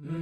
جب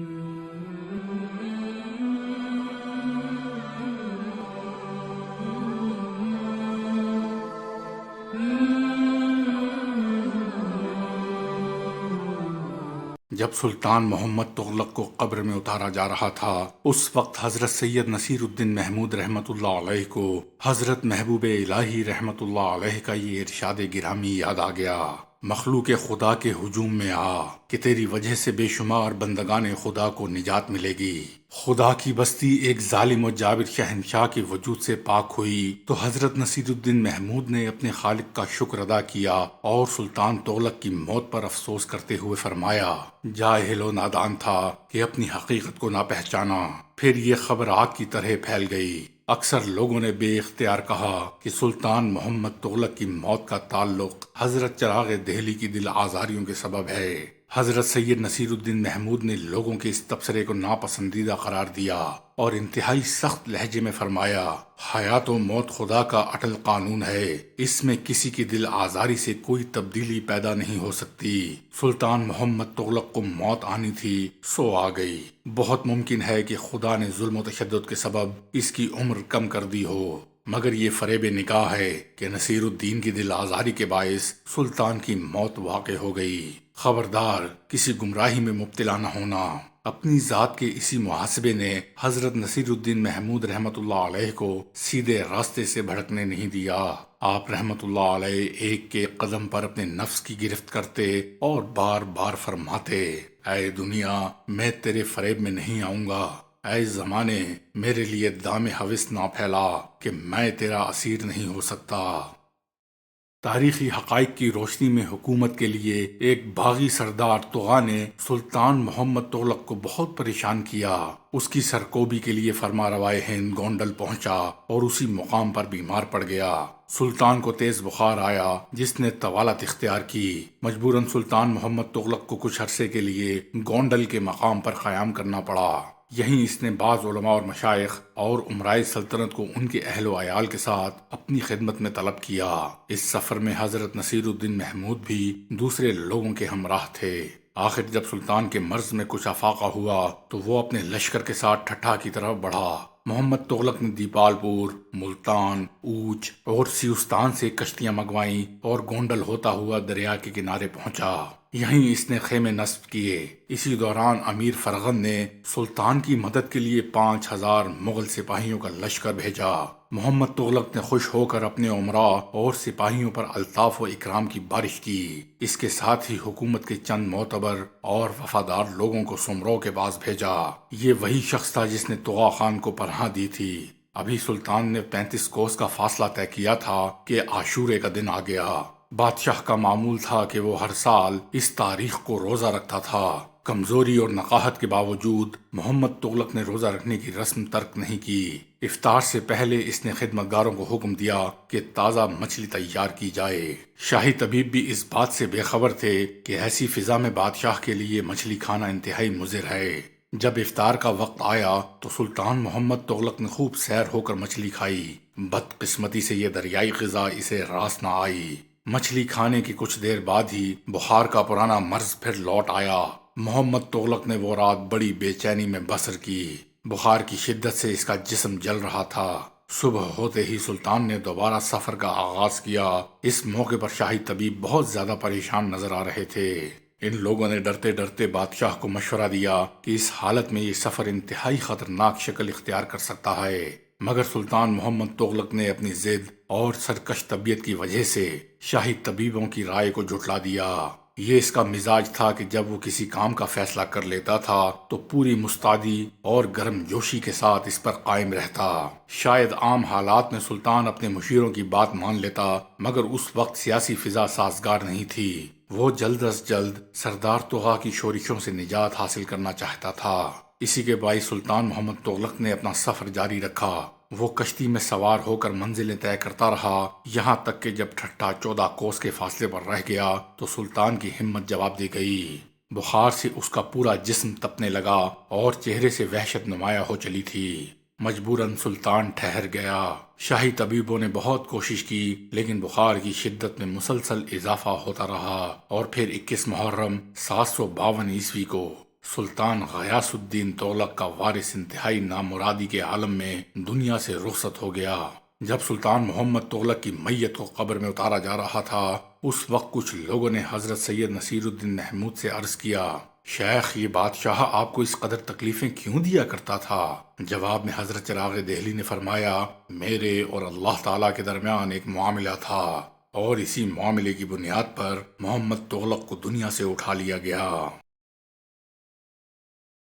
سلطان محمد تغلق کو قبر میں اتارا جا رہا تھا اس وقت حضرت سید نصیر الدین محمود رحمۃ اللہ علیہ کو حضرت محبوب الہی رحمۃ اللہ علیہ کا یہ ارشاد گرامی یاد آ گیا: مخلوق خدا کے ہجوم میں آ کہ تیری وجہ سے بے شمار بندگان خدا کو نجات ملے گی۔ خدا کی بستی ایک ظالم و جابر شہنشاہ کے وجود سے پاک ہوئی تو حضرت نصیر الدین محمود نے اپنے خالق کا شکر ادا کیا اور سلطان تغلق کی موت پر افسوس کرتے ہوئے فرمایا: جاہل و نادان تھا کہ اپنی حقیقت کو نہ پہچانا، پھر یہ خبر آگ کی طرح پھیل گئی۔ اکثر لوگوں نے بے اختیار کہا کہ سلطان محمد تغلق کی موت کا تعلق حضرت چراغ دہلی کی دل آزاریوں کے سبب ہے۔ حضرت سید نصیر الدین محمود نے لوگوں کے اس تبصرے کو ناپسندیدہ قرار دیا اور انتہائی سخت لہجے میں فرمایا: حیات و موت خدا کا اٹل قانون ہے، اس میں کسی کی دل آزاری سے کوئی تبدیلی پیدا نہیں ہو سکتی۔ سلطان محمد تغلق کو موت آنی تھی سو آ گئی۔ بہت ممکن ہے کہ خدا نے ظلم و تشدد کے سبب اس کی عمر کم کر دی ہو، مگر یہ فریب نگاہ ہے کہ نصیر الدین کی دل آزاری کے باعث سلطان کی موت واقع ہو گئی۔ خبردار، کسی گمراہی میں مبتلا نہ ہونا۔ اپنی ذات کے اسی محاسبے نے حضرت نصیر الدین محمود رحمۃ اللہ علیہ کو سیدھے راستے سے بھٹکنے نہیں دیا۔ آپ رحمۃ اللہ علیہ ایک کے قدم پر اپنے نفس کی گرفت کرتے اور بار بار فرماتے: اے دنیا، میں تیرے فریب میں نہیں آؤں گا۔ اے زمانے، میرے لیے دام ہوس نہ پھیلا کہ میں تیرا اسیر نہیں ہو سکتا۔ تاریخی حقائق کی روشنی میں حکومت کے لیے ایک باغی سردار طغا نے سلطان محمد تغلق کو بہت پریشان کیا۔ اس کی سرکوبی کے لیے فرما روائے ہند گونڈل پہنچا اور اسی مقام پر بیمار پڑ گیا۔ سلطان کو تیز بخار آیا جس نے طوالت اختیار کی۔ مجبوراً سلطان محمد تغلق کو کچھ عرصے کے لیے گونڈل کے مقام پر قیام کرنا پڑا۔ یہیں اس نے بعض علماء اور مشائخ اور امرائے سلطنت کو ان کے اہل و عیال کے ساتھ اپنی خدمت میں طلب کیا۔ اس سفر میں حضرت نصیر الدین محمود بھی دوسرے لوگوں کے ہمراہ تھے۔ آخر جب سلطان کے مرض میں کچھ افاقہ ہوا تو وہ اپنے لشکر کے ساتھ ٹھٹھا کی طرف بڑھا۔ محمد تغلق نے دیپال پور، ملتان، اوچ اور سیستان سے کشتیاں منگوائیں اور گونڈل ہوتا ہوا دریا کے کنارے پہنچا۔ یہیں اس نے خیمے نصب کیے۔ اسی دوران امیر فرغند نے سلطان کی مدد کے لیے 5000 مغل سپاہیوں کا لشکر بھیجا۔ محمد تغلق نے خوش ہو کر اپنے امراء اور سپاہیوں پر الطاف و اکرام کی بارش کی۔ اس کے ساتھ ہی حکومت کے چند معتبر اور وفادار لوگوں کو سمرو کے پاس بھیجا۔ یہ وہی شخص تھا جس نے طغا خان کو پناہ دی تھی۔ ابھی سلطان نے 35 کوس کا فاصلہ طے کیا تھا کہ عاشورے کا دن آ گیا۔ بادشاہ کا معمول تھا کہ وہ ہر سال اس تاریخ کو روزہ رکھتا تھا۔ کمزوری اور نقاہت کے باوجود محمد تغلق نے روزہ رکھنے کی رسم ترک نہیں کی۔ افطار سے پہلے اس نے خدمتگاروں کو حکم دیا کہ تازہ مچھلی تیار کی جائے۔ شاہی طبیب بھی اس بات سے بے خبر تھے کہ ایسی فضا میں بادشاہ کے لیے مچھلی کھانا انتہائی مضر ہے۔ جب افطار کا وقت آیا تو سلطان محمد تغلق نے خوب سیر ہو کر مچھلی کھائی۔ بدقسمتی سے یہ دریائی غذا اسے راس نہ آئی۔ مچھلی کھانے کی کچھ دیر بعد ہی بخار کا پرانا مرض پھر لوٹ آیا۔ محمد تغلق نے وہ رات بڑی بے چینی میں بسر کی۔ بخار کی شدت سے اس کا جسم جل رہا تھا۔ صبح ہوتے ہی سلطان نے دوبارہ سفر کا آغاز کیا۔ اس موقع پر شاہی طبیب بہت زیادہ پریشان نظر آ رہے تھے۔ ان لوگوں نے ڈرتے ڈرتے بادشاہ کو مشورہ دیا کہ اس حالت میں یہ سفر انتہائی خطرناک شکل اختیار کر سکتا ہے، مگر سلطان محمد تغلق نے اپنی ضد اور سرکش طبیعت کی وجہ سے شاہی طبیبوں کی رائے کو جھٹلا دیا۔ یہ اس کا مزاج تھا کہ جب وہ کسی کام کا فیصلہ کر لیتا تھا تو پوری مستعدی اور گرم جوشی کے ساتھ اس پر قائم رہتا۔ شاید عام حالات میں سلطان اپنے مشیروں کی بات مان لیتا، مگر اس وقت سیاسی فضا سازگار نہیں تھی۔ وہ جلد از جلد سردار طغا کی شورشوں سے نجات حاصل کرنا چاہتا تھا۔ اسی کے باعث سلطان محمد تغلق نے اپنا سفر جاری رکھا۔ وہ کشتی میں سوار ہو کر منزلیں طے کرتا رہا، یہاں تک کہ جب ٹھٹھا 14 کوس کے فاصلے پر رہ گیا تو سلطان کی ہمت جواب دی گئی۔ بخار سے اس کا پورا جسم تپنے لگا اور چہرے سے وحشت نمایاں ہو چلی تھی۔ مجبوراً سلطان ٹھہر گیا۔ شاہی طبیبوں نے بہت کوشش کی لیکن بخار کی شدت میں مسلسل اضافہ ہوتا رہا اور پھر 21 محرم 752 عیسوی کو سلطان غیاث الدین تغلق کا وارث انتہائی نامرادی کے عالم میں دنیا سے رخصت ہو گیا۔ جب سلطان محمد تغلق کی میت کو قبر میں اتارا جا رہا تھا، اس وقت کچھ لوگوں نے حضرت سید نصیر الدین محمود سے عرض کیا، شیخ یہ بادشاہ آپ کو اس قدر تکلیفیں کیوں دیا کرتا تھا؟ جواب میں حضرت چراغ دہلی نے فرمایا، میرے اور اللہ تعالیٰ کے درمیان ایک معاملہ تھا، اور اسی معاملے کی بنیاد پر محمد تغلق کو دنیا سے اٹھا لیا گیا۔